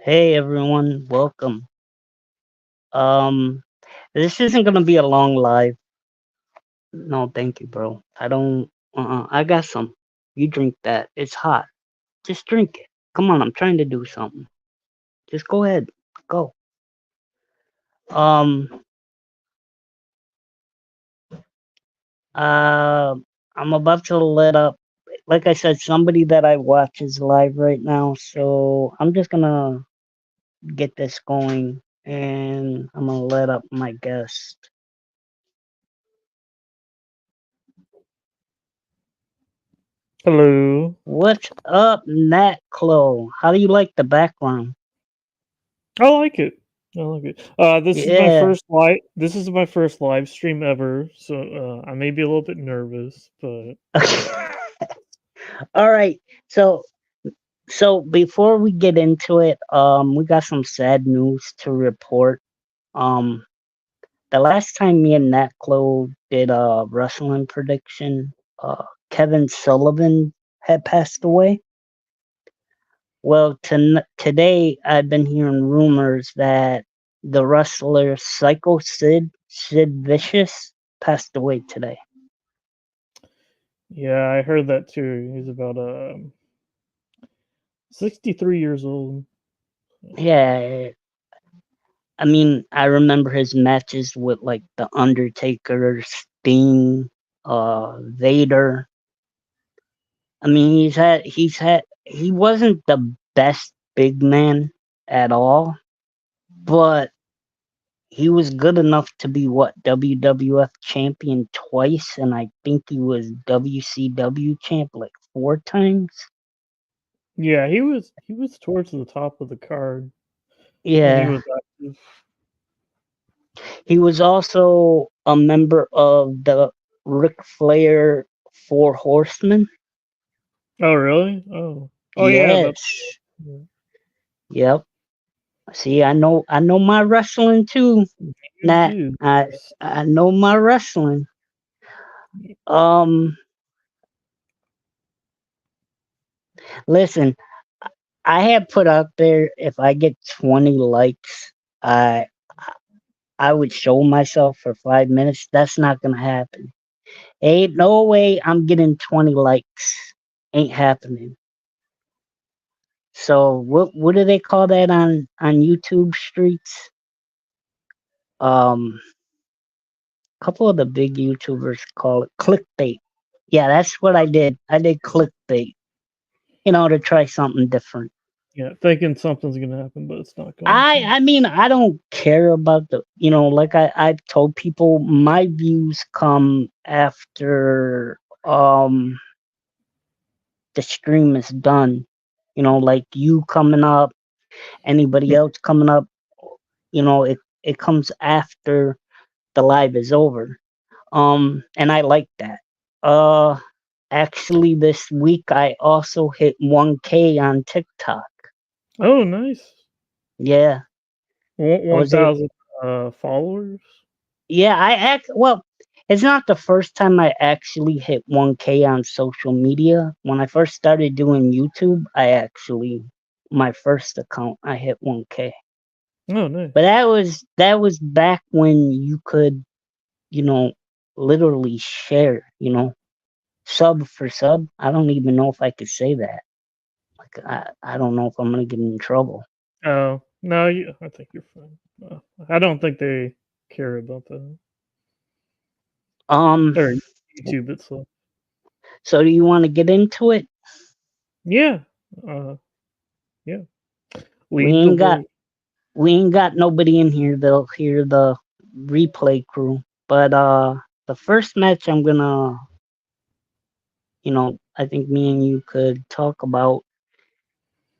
Hey everyone, welcome. Um, this isn't gonna be a long live. No, thank you, bro. I don't. I got some. You drink that. It's hot. Just drink it. Come on, I'm trying to do something. Just go ahead. Go. Um. Uh. I'm about to let up. Like I said, somebody that I watch is live right now, so I'm just gonna get this going, and I'm gonna let up my guest. Hello. What's up, natclo? How do you like the background? I like it. I like it. This is my Yeah. first live. This is my first live stream ever, so I may be a little bit nervous, but All right. So before we get into it, we got some sad news to report. Um, the last time me and natclo did a wrestling prediction, Kevin Sullivan had passed away. Well, today I've been hearing rumors that the wrestler Psycho Sid Vicious, passed away today. yeah, I heard that too. He's about 63 years old. Yeah, I mean, I remember his matches with like the Undertaker, Sting, Vader. I mean, he wasn't the best big man at all, but he was good enough to be what, WWF champion twice, and I think he was WCW champ like 4 times. Yeah, he was towards the top of the card when he Yeah, was active. he was also a member of the Ric Flair Four Horsemen. Oh, really? Oh, yeah. That's Yes. yeah. Yep. See, I know my wrestling too. You Nat, do. I Yes. I know my wrestling. Um, listen, I had put out there if I get 20 likes, I I would show myself for 5 minutes. That's not gonna happen. Ain't no way I'm getting 20 likes. Ain't happening. So what do they call that on YouTube streets? Um, a couple of the big YouTubers call it clickbait. Yeah, that's what I did. I did clickbait, to try something different. Yeah, thinking something's gonna happen, but it's not going I to. I mean, I don't care about like I've told people my views come after the stream is done. Like you coming up, anybody Yeah. else coming up, it comes after the live is over. And I like that. Uh Actually this week I also hit 1K on TikTok. Oh, nice. Yeah. I One was a thousand followers. Yeah, it's not the first time I actually hit 1K on social media. When I first started doing YouTube, my first account I hit 1K. Oh, But nice. that was back when you could, you know, literally share, sub for sub. I don't even know if I could say that. Like I don't know if I'm gonna get in trouble. Oh, no, I think you're fine. I don't think they care about that. Um, Or YouTube itself. so do you want to get into it? Yeah. Uh, yeah. We Lead the ain't got way. we ain't got nobody in here that'll hear the replay crew. But the first match I'm gonna, I think me and you could talk about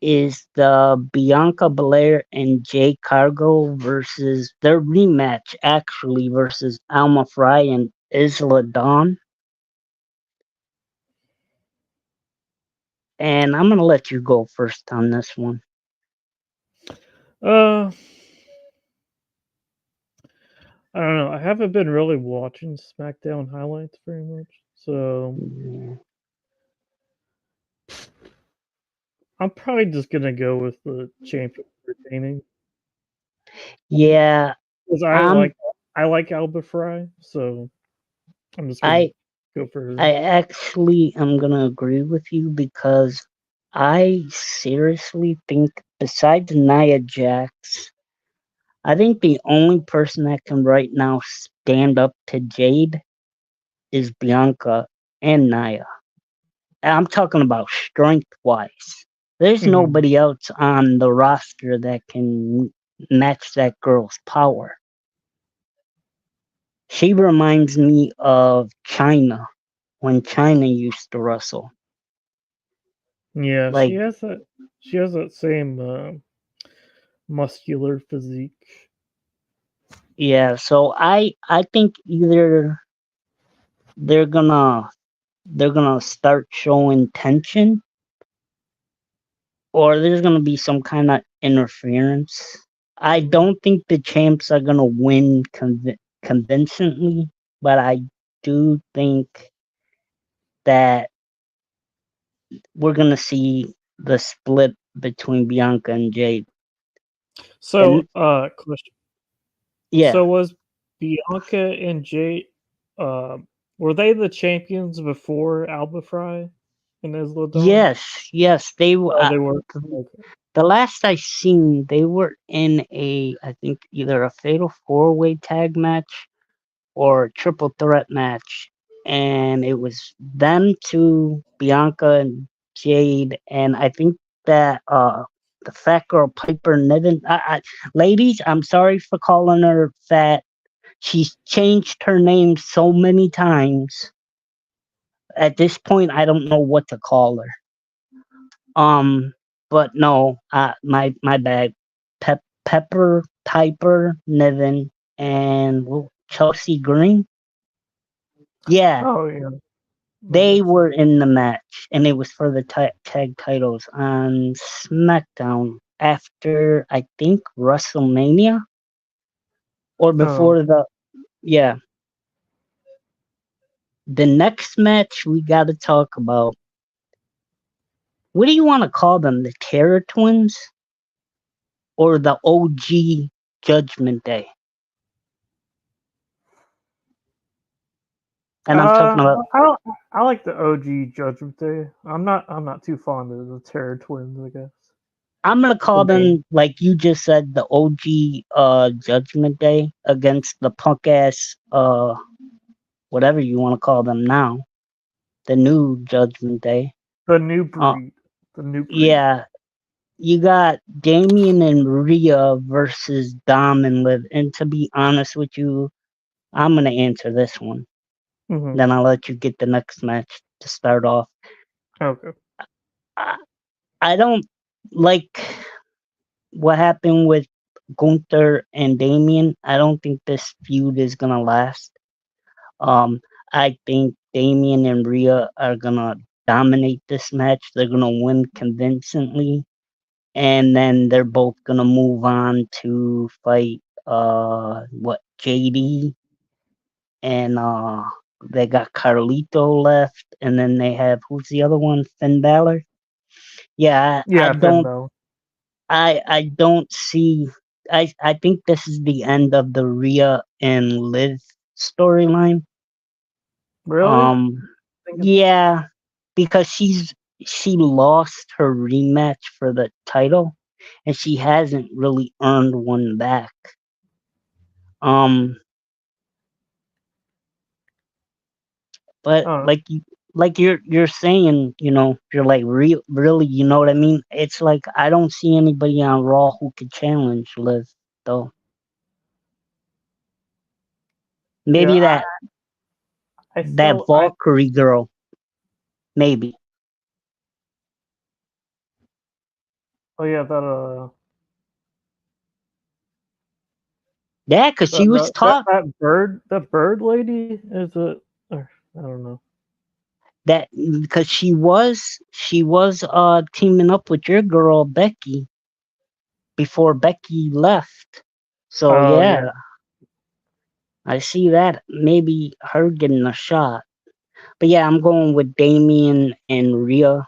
is the Bianca Belair and Jay Cargo versus their rematch actually versus Alma Fry and Isla Dawn. And I'm gonna let you go first on this one. Uh, I don't know. I haven't been really watching SmackDown highlights very much, so Yeah. I'm probably just gonna go with the champion. entertaining. Yeah, Because I'm I like Alba Fry, so I'm just gonna I go for her. I actually am gonna agree with you because I seriously think besides Nia Jax, I think the only person that can right now stand up to Jade is Bianca and Nia. And I'm talking about strength wise. There's Mhm. nobody else on the roster that can match that girl's power. She reminds me of China when China used to wrestle. Yeah, Like, she has that same muscular physique. yeah, so I think either they're gonna they're gonna start showing tension or there's gonna be some kind of interference. I don't think the champs are gonna win convincingly, but I do think that we're gonna see the split between Bianca and Jade. And So, question. yeah, So was Bianca and Jay, uh, were they the champions before Alba Fry and Isla Dawn? yes, they were. Oh, they were. The Okay. the last I seen, they were in a, I think either a fatal four way tag match or triple threat match, and it was them two, Bianca and Jade, and I think that the fat girl Piper Niven. Ladies, I'm sorry for calling her fat. She's changed her name so many times. At this point, I don't know what to call her. But no, my bad. Pepper Piper Niven and Chelsea Green. Yeah, Oh yeah, I they got you. were in the match, and it was for the tag titles on SmackDown after I think WrestleMania or Oh, before the yeah. The next match we got to talk about. What do you want to call them? The Terror Twins or the OG Judgment Day? And I'm talking about. I I like the OG Judgment Day. I'm not too fond of the Terror Twins. I guess I'm gonna the call name. them like you just said, the OG Judgment Day against the punk ass whatever you want to call them now, the new Judgment Day. The new Uh, breed. The new breed. yeah, you got Damien and Rhea versus Dom and Liv. And to be honest with you, I'm gonna answer this one. Hmm. Then I'll let you get the next match to start off. Okay. I, I don't like what happened with Gunther and Damien. I don't think this feud is gonna last. Um, I think Damien and Rhea are gonna dominate this match. They're gonna win convincingly, and then they're both gonna move on to fight what JD and they got Carlito left, and then they have who's the other one? Finn Balor. Yeah, Yeah, Finn Bell. I don't see. I think this is the end of the Rhea and Liv storyline. Really? Um, Think it's yeah, because she lost her rematch for the title, and she hasn't really earned one back. Um, but uh like you're saying, you're like really, you know what I mean? It's like I don't see anybody on Raw who could challenge Liv though. yeah, Maybe I that still I Valkyrie girl, maybe. oh yeah, Yeah, because she was taught that bird lady is it or I don't know. that because she was teaming up with your girl Becky before Becky left. So Oh yeah. yeah, I see that maybe her getting a shot. But yeah, I'm going with Damien and Rhea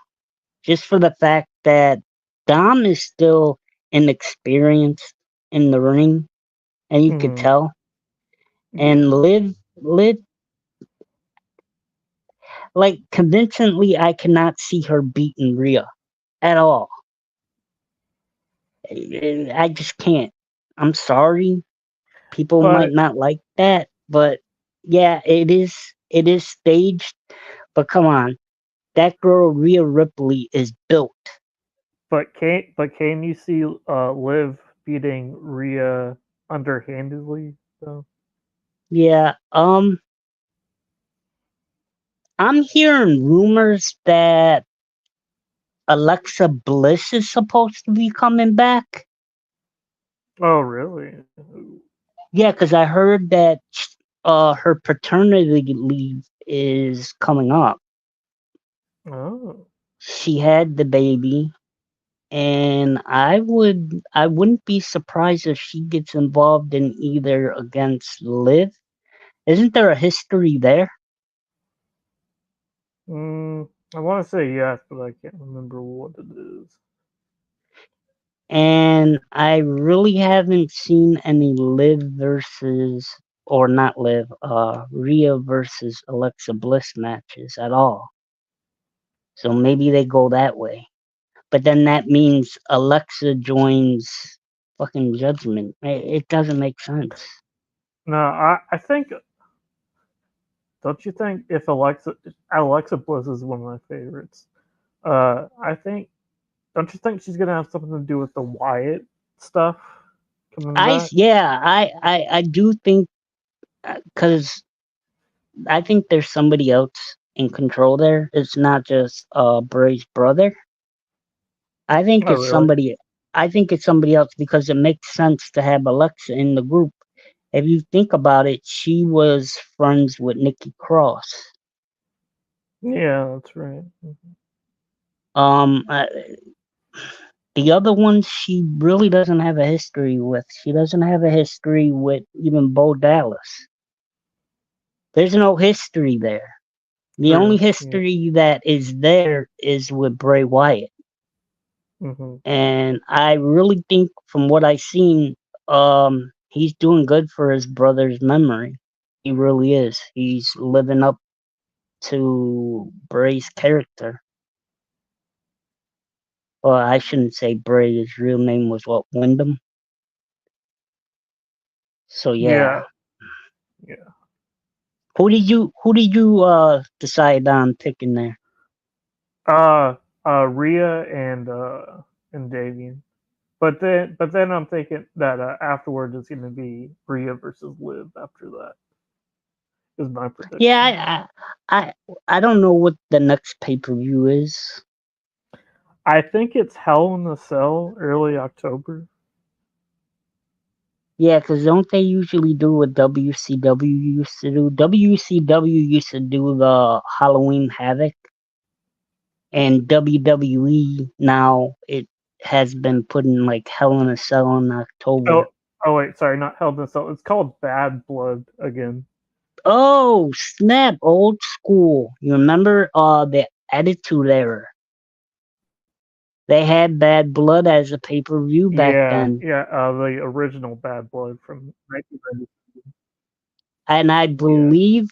just for the fact that Dom is still inexperienced in the ring, and you could Mhm. tell. And Yeah. Liv, like convincingly, I cannot see her beating Rhea at all. I just can't. I'm sorry, people might But not like that, but yeah, it is staged. But come on, that girl Rhea Ripley is built. can you see Liv beating Rhea underhandedly though? Yeah, I'm hearing rumors that Alexa Bliss is supposed to be coming back. Oh really? Yeah, because I heard that her paternity leave is coming up. Oh. She had the baby, and I wouldn't be surprised if she gets involved in either against Liv. Isn't there a history there? I want to say yes, but I can't remember what it is. And I really haven't seen any Liv versus or not Liv, Rhea versus Alexa Bliss matches at all. So maybe they go that way. But then that means Alexa joins fucking Judgment. It doesn't make sense. No, I think. Don't you think if Alexa Bliss is one of my favorites? I think. Don't you think she's gonna have something to do with the Wyatt stuff coming back? Yeah, I do think because I think there's somebody else in control there. It's not just Bray's brother. I think Oh it's really? somebody. I think it's somebody else because it makes sense to have Alexa in the group. If you think about it, she was friends with Nikki Cross. Yeah, that's right. Um, uh, the other ones she really doesn't have a history with. She doesn't have a history with even Bo Dallas. There's no history there. The only True. Yeah. history that is there is with Bray Wyatt. Hmm. And I really think from what I've seen, he's doing good for his brother's memory. He really is. He's living up to Bray's character. Well, I shouldn't say Bray. His real name was what, Wyndham. So yeah. Yeah. Yeah. Who did you decide on picking there? Uh, Rhea and Davian. But then I'm thinking that afterwards it's gonna be Rhea versus Liv. After that is my Yeah, prediction. I don't know what the next pay per view is. I think it's Hell in a Cell, early October. Yeah, because don't they usually do what WCW used to do? WCW used to do the Halloween Havoc, and WWE now it has been putting like Hell in a Cell in Oh, October. oh wait, sorry, not Hell in a Cell. It's called Bad Blood again. Oh snap! Old school. You remember the Attitude Era? They had Bad Blood as a pay per view back Yeah, then, yeah, the original Bad Blood from 1990. and I Yeah. believe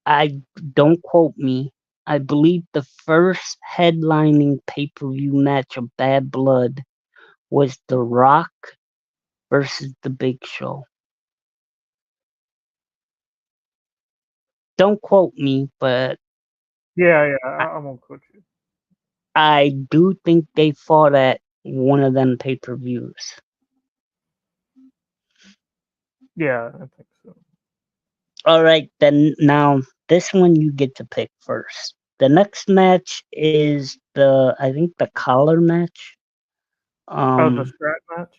I don't quote me. I believe the first headlining pay per view match of Bad Blood was The Rock versus The Big Show. Don't quote me, but Yeah, yeah, I, I won't quote you. I do think they fought at one of them pay per views. Yeah, I think so. All right, then now this one you get to pick first. The next match is I think the collar match. Oh, the Um, strap match?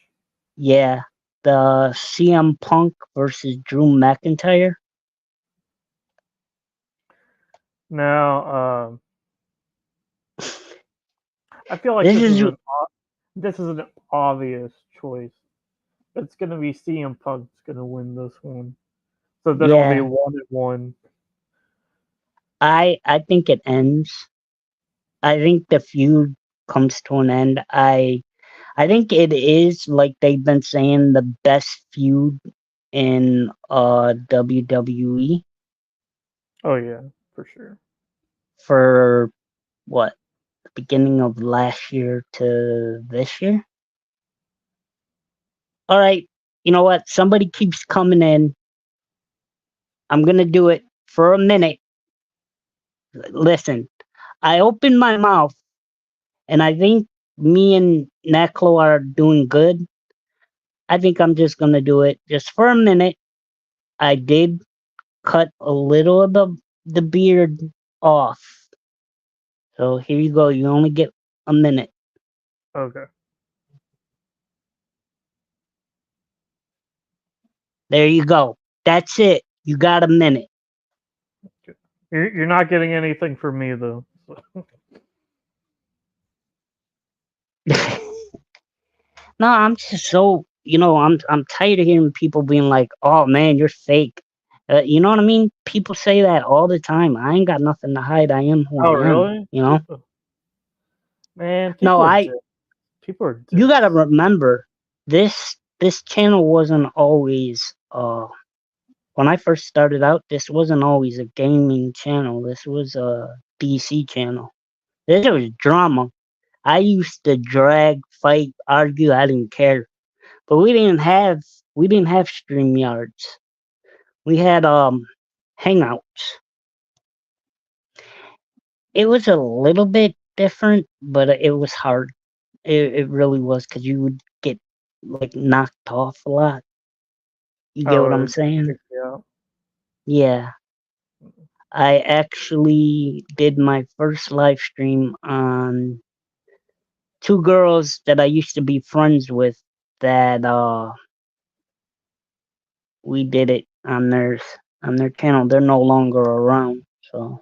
yeah, the CM Punk versus Drew McIntyre. Now, I feel like This is this is an obvious choice. It's gonna be CM Punk's gonna win this one. So then it'll be yeah. 1-1. I think it ends. I think the feud comes to an end. I think it is like they've been saying the best feud in WWE Oh yeah, for sure. for what, the beginning of last year to this year. All right, you know what? Somebody keeps coming in. I'm gonna do it for a minute. Listen, I opened my mouth, and I think me and natclo are doing good. I think I'm just gonna do it just for a minute. I did cut a little of the beard off. So here you go. You only get a minute. Okay. There you go. That's it. You got a minute. You're not getting anything from me though. So. No, I'm just so, I'm tired of hearing people being like, "Oh man, you're fake." You know what I mean? People say that all the time. I ain't got nothing to hide. I am who Oh I am. really? You know? Man, No, people are I. dicks. People are You got to dicks. remember this channel wasn't always when I first started out. This wasn't always a gaming channel. This was a DC channel. This was drama. I used to drag, fight, argue. I didn't care. But we didn't have stream yards. We had hangouts. It was a little bit different, but it was hard. It really was because you would get like knocked off a lot. You get what Oh, I'm it saying? kicks you out. Yeah. I actually did my first live stream on two girls that I used to be friends with that we did it on their channel. They're no longer around. So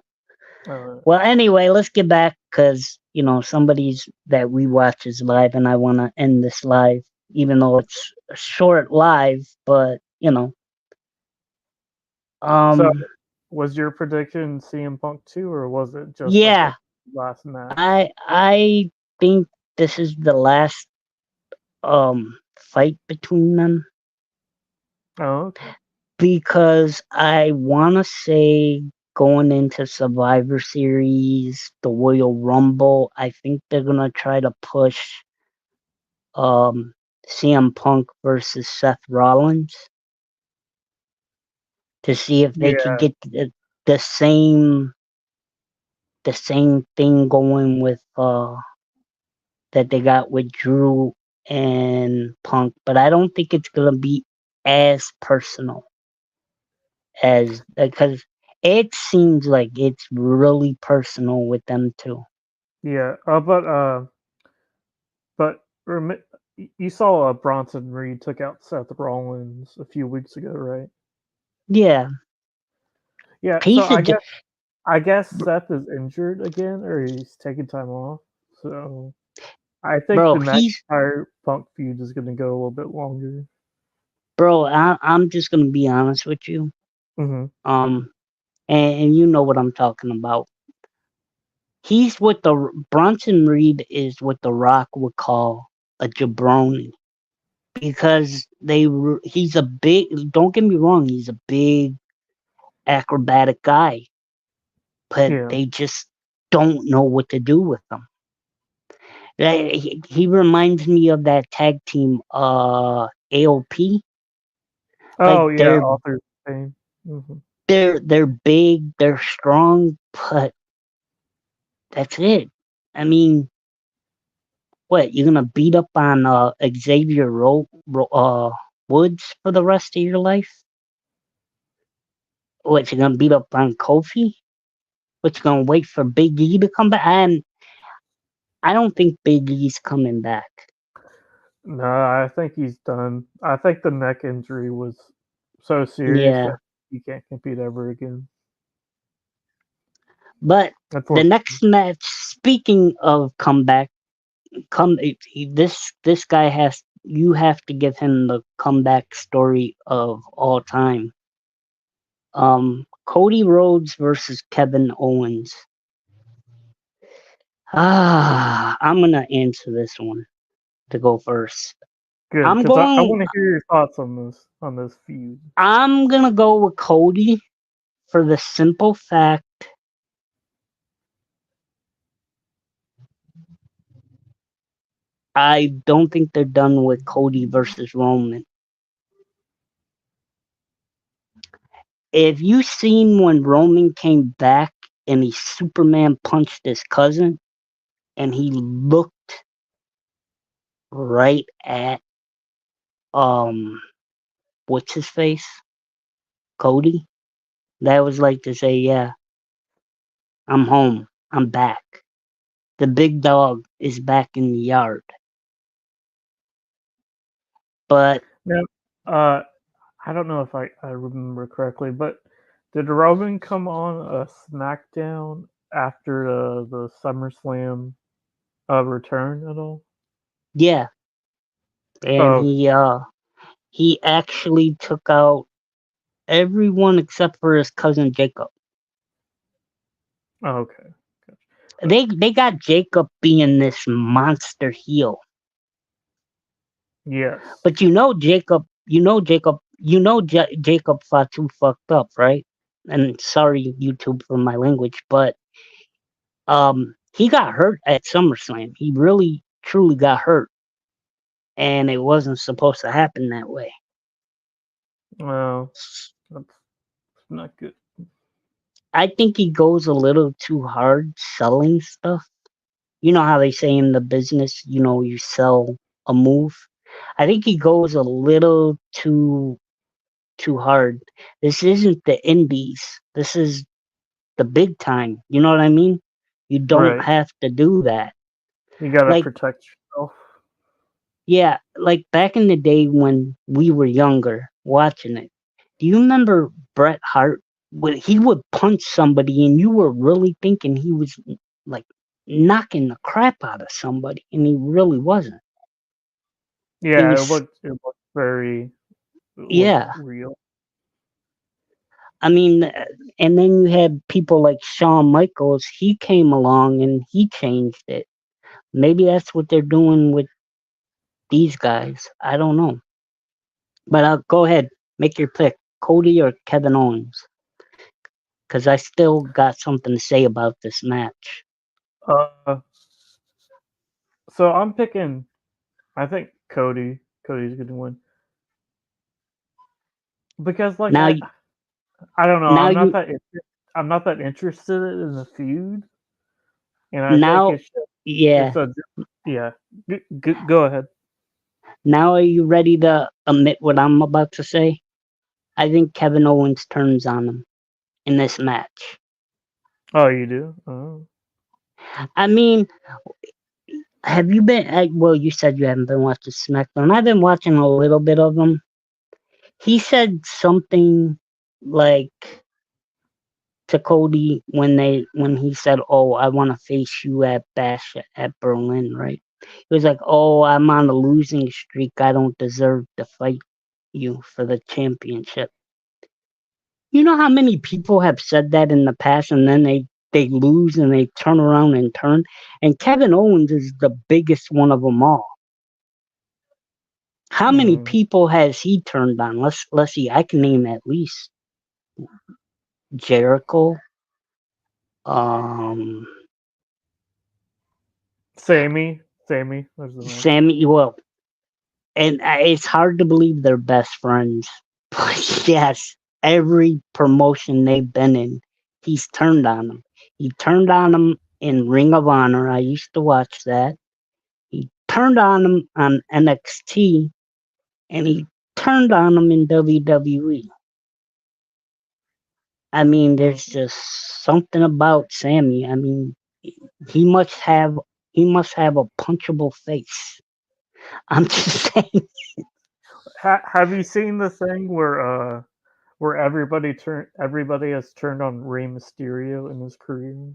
Uh, well, anyway, let's get back because somebody's that we watch is live, and I want to end this live, even though it's a short live. But so, um, was your prediction CM Punk 2, or was it just like a yeah, last match? I think this is the last fight between them Oh, okay. because I want to say going into Survivor Series, the Royal Rumble, I think they're gonna try to push um CM Punk versus Seth Rollins to see if they could Yeah. get the same the same thing going with that they got with Drew and Punk, but I don't think it's gonna be as personal as because it seems like it's really personal with them too. Yeah. But you saw Bronson Reed took out Seth Rollins a few weeks ago, right? Yeah, Yeah. So he's a I guess Seth is injured again, or he's taking time off. So I think bro. the He's McIntyre Punk feud is going to go a little bit longer. bro. I'm just gonna be honest with you. Hmm. Um, and you know what I'm talking about. He's what the Bronson Reed is what the Rock would call a jabroni because he's a big. Don't get me wrong, he's a big acrobatic guy, but Yeah. they just don't know what to do with him. He reminds me of that tag team, AOP. Like Oh yeah, author's pain. Hmm. they're big, they're strong, but that's it. I mean, what, you're gonna beat up on Xavier Woods for the rest of your life? What, you're gonna beat up on Kofi? What, you gonna wait for Big E to come back? And I don't think Big E's coming back. No, I think he's done. I think the neck injury was so serious Yeah, that he can't compete ever again. but the Unfortunately. next match. Speaking of comeback, this guy has. You have to give him the comeback story of all time. Cody Rhodes versus Kevin Owens. I'm gonna answer this one. to go first. Good, I'm because I going. want to hear your thoughts on this feud. I'm gonna go with Cody for the simple fact I don't think they're done with Cody versus Roman. If you seen when Roman came back and he Superman punched his cousin and he looked right at what's his face? Cody? That was like to say, yeah, I'm home. I'm back. The big dog is back in the yard. But Now, uh, I don't know if I remember correctly, but did Roman come on a SmackDown after the SummerSlam return at all? yeah, and Oh, he actually took out everyone except for his cousin Jacob. oh, okay. Gotcha. They got Jacob being this monster heel. Yes. But Jacob Fatu fucked up, right? And sorry YouTube for my language, but he got hurt at SummerSlam. He really truly got hurt, and it wasn't supposed to happen that way. Well, that's not good. I think he goes a little too hard selling stuff. You know how they say in the business, you sell a move. I think he goes a little too hard. This isn't the indies. This is the big time. You know what I mean? You don't Right. have to do that. You gotta Like, protect yourself. yeah, like back in the day when we were younger watching it. Do you remember Bret Hart? When he would punch somebody and you were really thinking he was like knocking the crap out of somebody and he really wasn't. He Yeah, was, it looked yeah. real. I mean, and then you had people like Shawn Michaels. He came along and he changed it. Maybe that's what they're doing with these guys. I don't know. But go ahead, make your pick, Cody or Kevin Owens, because I still got something to say about this match. Uh, so I'm picking. I think Cody's gonna win because like Now, I don't know. now you, I'm not that interested in the feud, and I think now, it's yeah. a yeah. Go ahead. Now are you ready to admit what I'm about to say? I think Kevin Owens turns on him in this match. Oh, you do? Oh. I mean, have you been? Well, you said you haven't been watching SmackDown. I've been watching a little bit of them. He said something like to Cody when he said, "Oh, I want to face you at Bash at Berlin," right? He was like, "Oh, I'm on a losing streak. I don't deserve to fight you for the championship." You know how many people have said that in the past, and then they lose and they turn around and turn. And Kevin Owens is the biggest one of them all. How many Mm. people has he turned on? Let's see. I can name at least Jericho, um, Sammy. There's the name. Sammy. Well, and it's hard to believe they're best friends. But yes, every promotion they've been in, he's turned on them. He turned on them in Ring of Honor. I used to watch that. He turned on them on NXT, and he turned on them in WWE. I mean, Mm. there's just something about Sammy. I mean, he must have he must have a punchable face. I'm just saying. Have you seen the thing where everybody has turned on Rey Mysterio in his career?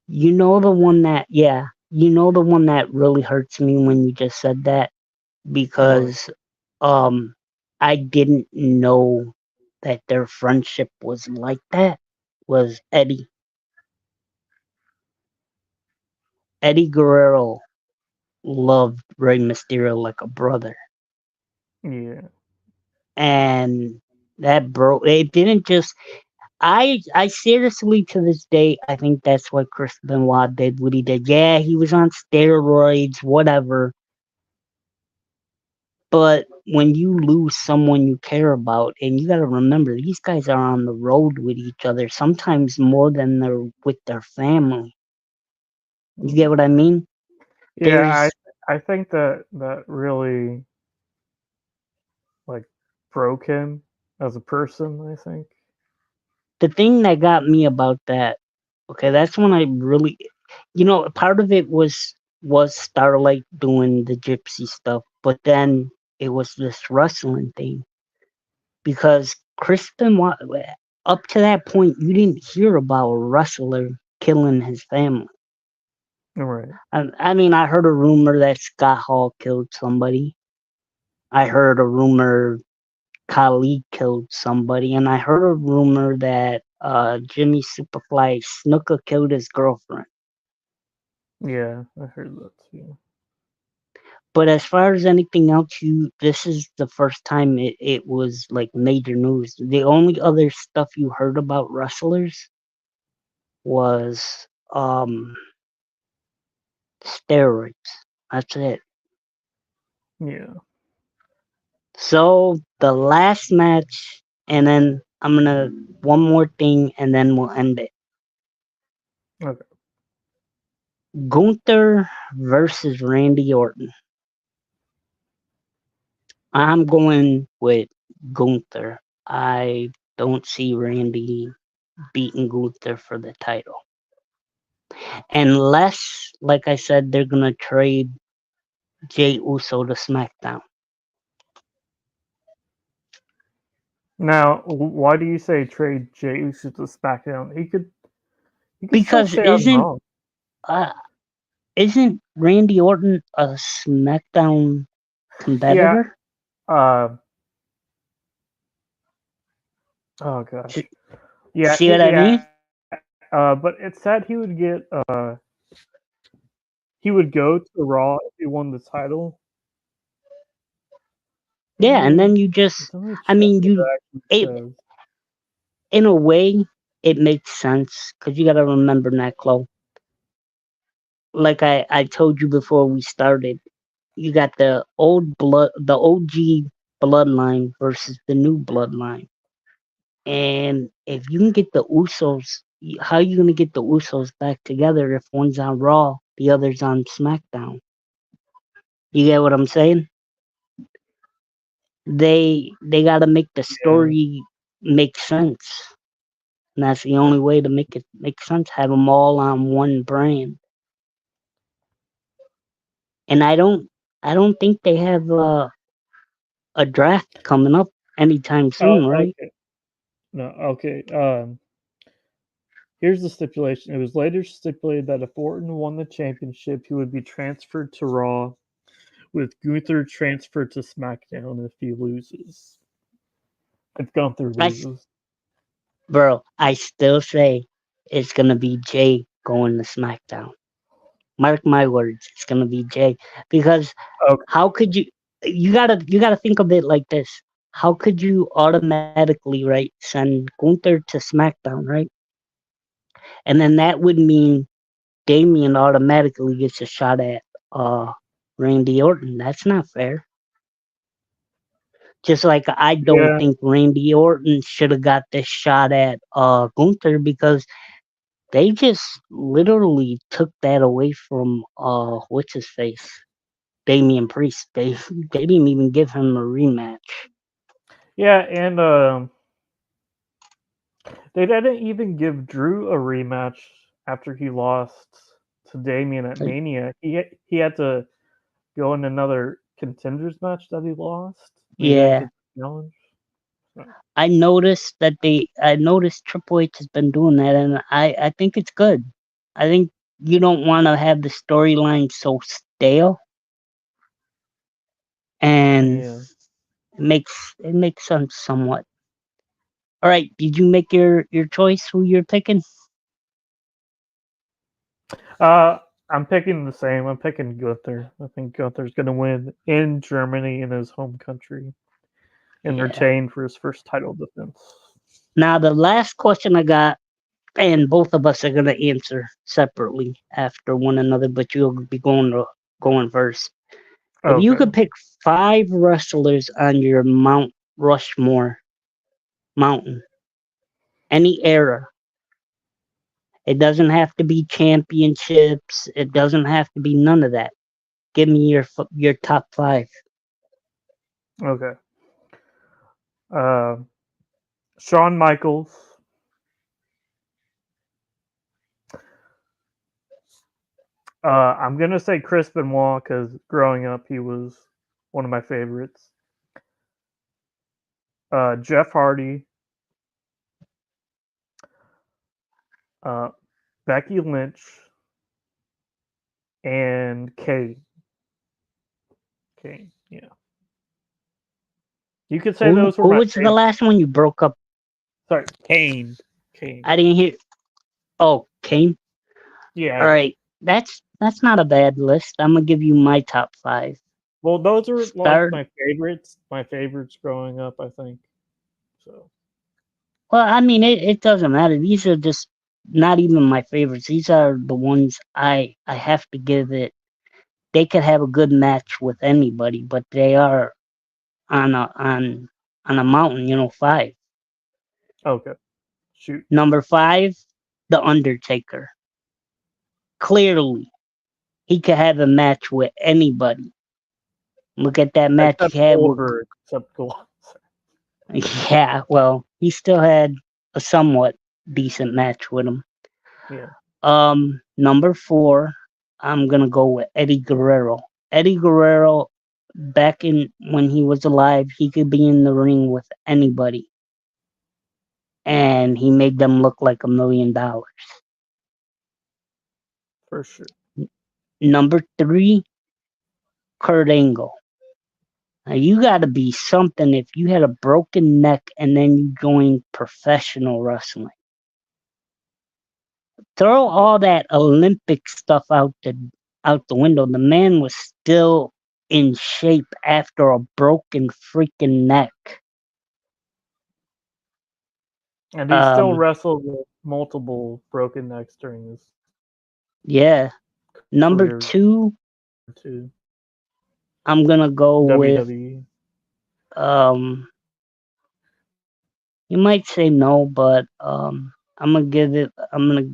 You know the one that yeah, you know the one that really hurts me when you just said that What? because um I didn't know that their friendship was like that was Eddie Guerrero loved Rey Mysterio like a brother. Yeah. And that bro, it didn't just. I seriously to this day I think that's what Chris Benoit did what he did. Yeah, he was on steroids, whatever. But when you lose someone you care about, and you got to remember these guys are on the road with each other, sometimes more than they're with their family. You get Mm. what I mean? Yeah, There's I think that really like broke him as a person, I think. the thing that got me about that. Okay, that's when I really, part of it was Starlight doing the gypsy stuff, but then it was this wrestling thing because Kristen, up to that point, you didn't hear about a wrestler killing his family. Right. I mean, I heard a rumor that Scott Hall killed somebody. I heard a rumor Kali killed somebody, and I heard a rumor that Jimmy Superfly Snuka killed his girlfriend. Yeah, I heard that too. But as far as anything else, this is the first time it was like major news. The only other stuff you heard about wrestlers was steroids. That's it. Yeah. So the last match, and then I'm gonna one more thing, and then we'll end it. Okay. Gunther versus Randy Orton. I'm going with Gunther. I don't see Randy beating Gunther for the title. Unless, like I said, they're going to trade Jay Uso to SmackDown. Now, why do you say trade Jey Uso to SmackDown? He could still Because stay on Raw. uh, isn't Randy Orton a SmackDown Yeah. competitor? Uh. Oh S- gosh. Yeah. See what I Yeah. mean? But it said he would go to Raw if he won the title. Let Yeah, and me then you just, let me I check mean, what it actually it, says. in a way, it makes sense because you got to remember, natclo, like I told you before we started, you got the OG bloodline versus the new bloodline. And if you can get the Usos, how are you going to get the Usos back together if one's on Raw, the other's on SmackDown? You get what I'm saying? They got to make the Yeah. story make sense. And that's the only way to make it make sense. Have them all on one brand. And I don't think they have a draft coming up anytime Oh, soon, right? okay. No, okay. Here's the stipulation. It was later stipulated that if Orton won the championship, he would be transferred to Raw, with Gunther transferred to SmackDown if he loses. If Gunther I loses. Bro, I still say it's gonna be Jay going to SmackDown. Mark my words, it's gonna be Jay because Okay. how could you gotta think of it like this? How could you automatically send Gunther to SmackDown, right? And then that would mean Damien automatically gets a shot at uh Randy Orton. That's not fair. Just like I don't Yeah. think Randy Orton should have got this shot at Gunther because they just literally took that away from what's his face? Damian Priest. They didn't even give him a rematch. Yeah, and they didn't even give Drew a rematch after he lost to Damien at Like, Mania. He had to go in another contenders match that he lost. He didn't yeah. get the challenge. So, I noticed Triple H has been doing that and I think it's good. I think you don't want to have the storyline so stale and yeah. it makes sense somewhat. All right, did you make your choice who you're picking? Uh, I'm picking the same. I'm picking Gunther. I think Gunther's going to win in Germany in his home country and Yeah. retain for his first title defense. Now the last question I got, and both of us are gonna answer separately after one another, but you'll be going first. If you Okay. could pick 5 wrestlers on your Mount Rushmore mountain, any era, it doesn't have to be championships. It doesn't have to be none of that. Give me your top 5. Okay. Uh, Shawn Michaels, I'm gonna say Chris Benoit because growing up he was one of my favorites. Jeff Hardy, uh, Becky Lynch, and Kane. Kane, yeah. You could say Who those were who my was the favorites. last one you broke up? Sorry, Kane. Kane. I didn't hear. Oh, Kane. All Yeah. right, that's not a bad list. I'm gonna give you my top 5. Well, those are like Start. my favorites. My favorites growing up, I think. So. Well, I mean, it doesn't matter. These are just not even my favorites. These are the ones I have to give it. They could have a good match with anybody, but they are on a mountain. 5. Okay. Shoot. Number 5, The Undertaker. Clearly, he could have a match with anybody. Look at that match Except he had with. Goldberg. Except Gold. Yeah, well, he still had a somewhat decent match with him. Yeah. Number 4, I'm gonna go with Eddie Guerrero. Eddie Guerrero, back in when he was alive, he could be in the ring with anybody, and he made them look like $1 million. For sure. Number 3, Kurt Angle. Now you got to be something if you had a broken neck and then you joined professional wrestling. Throw all that Olympic stuff out the window. The man was still in shape after a broken freaking neck. And he still Um, wrestled with multiple broken necks during his yeah. Number career 2, too. I'm gonna go with WWE. um. You might say no, but I'm gonna give it. I'm gonna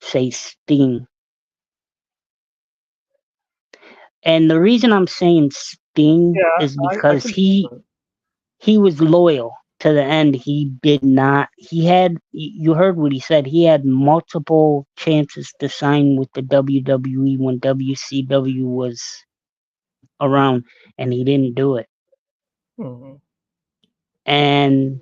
say Sting. And the reason I'm saying Sting Yeah, is I because can. he was loyal to the end. He did not. He had. You heard what he said. He had multiple chances to sign with the WWE when WCW was around, and he didn't do it. Mhm. And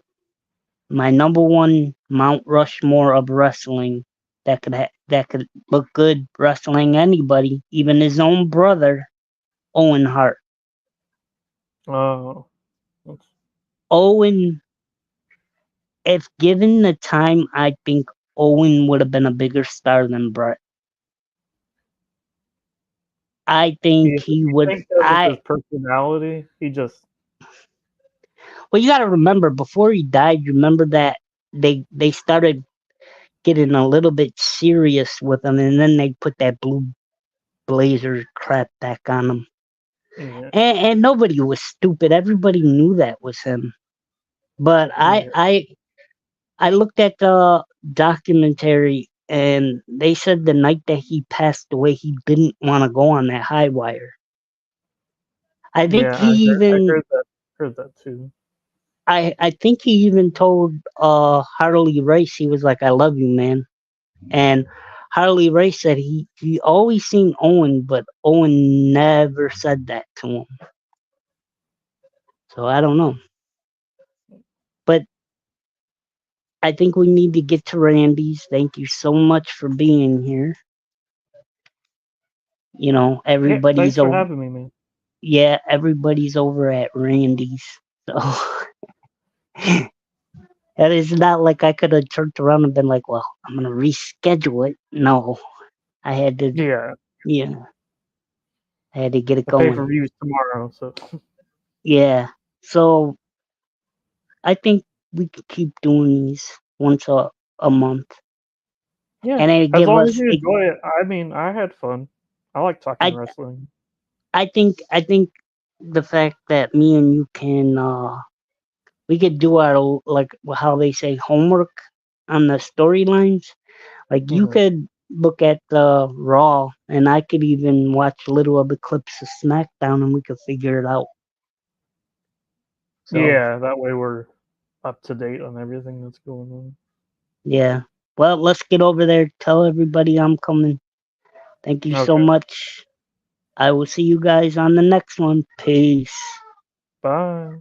my number one Mount Rushmore of wrestling that could look good wrestling anybody, even his own brother, Owen Hart. Oh, that's- Owen, if given the time, I think Owen would have been a bigger star than Brett. I think he you would. think because of his personality, he just Well, you got to remember before he died. You remember that they started getting a little bit serious with him, and then they put that blue blazer crap back on him. yeah, And nobody was stupid. Everybody knew that was him. But I yeah, I I looked at the documentary and they said the night that he passed away, he didn't want to go on that high wire. I think yeah. he I even heard that too. I think he even told Harley Race, he was like, "I love you, man." And Harley Race said he always seen Owen, but Owen never said that to him. So I don't know. But I think we need to get to Randy's. Thank you so much for being here. Yeah, thanks Everybody's for over. having me, man. Yeah, everybody's over at Randy's. So and it's not like I could have turned around and been like, "Well, I'm gonna reschedule it." No, I had to, Yeah, yeah, I had to get it the pay going. per views tomorrow. So Yeah. So I think we could keep doing these once a month, yeah, and it as give long as us. you enjoy it. I mean, I had fun. I like talking I wrestling. I think the fact that me and you can we could do our like how they say homework on the storylines. Like you Hmm. could look at the Raw, and I could even watch little of the clips of SmackDown, and we could figure it out. So Yeah, that way we're up to date on everything that's going on. yeah. Well, let's get over there. Tell everybody I'm coming. Thank you so Okay, much. I will see you guys on the next one. Peace. bye.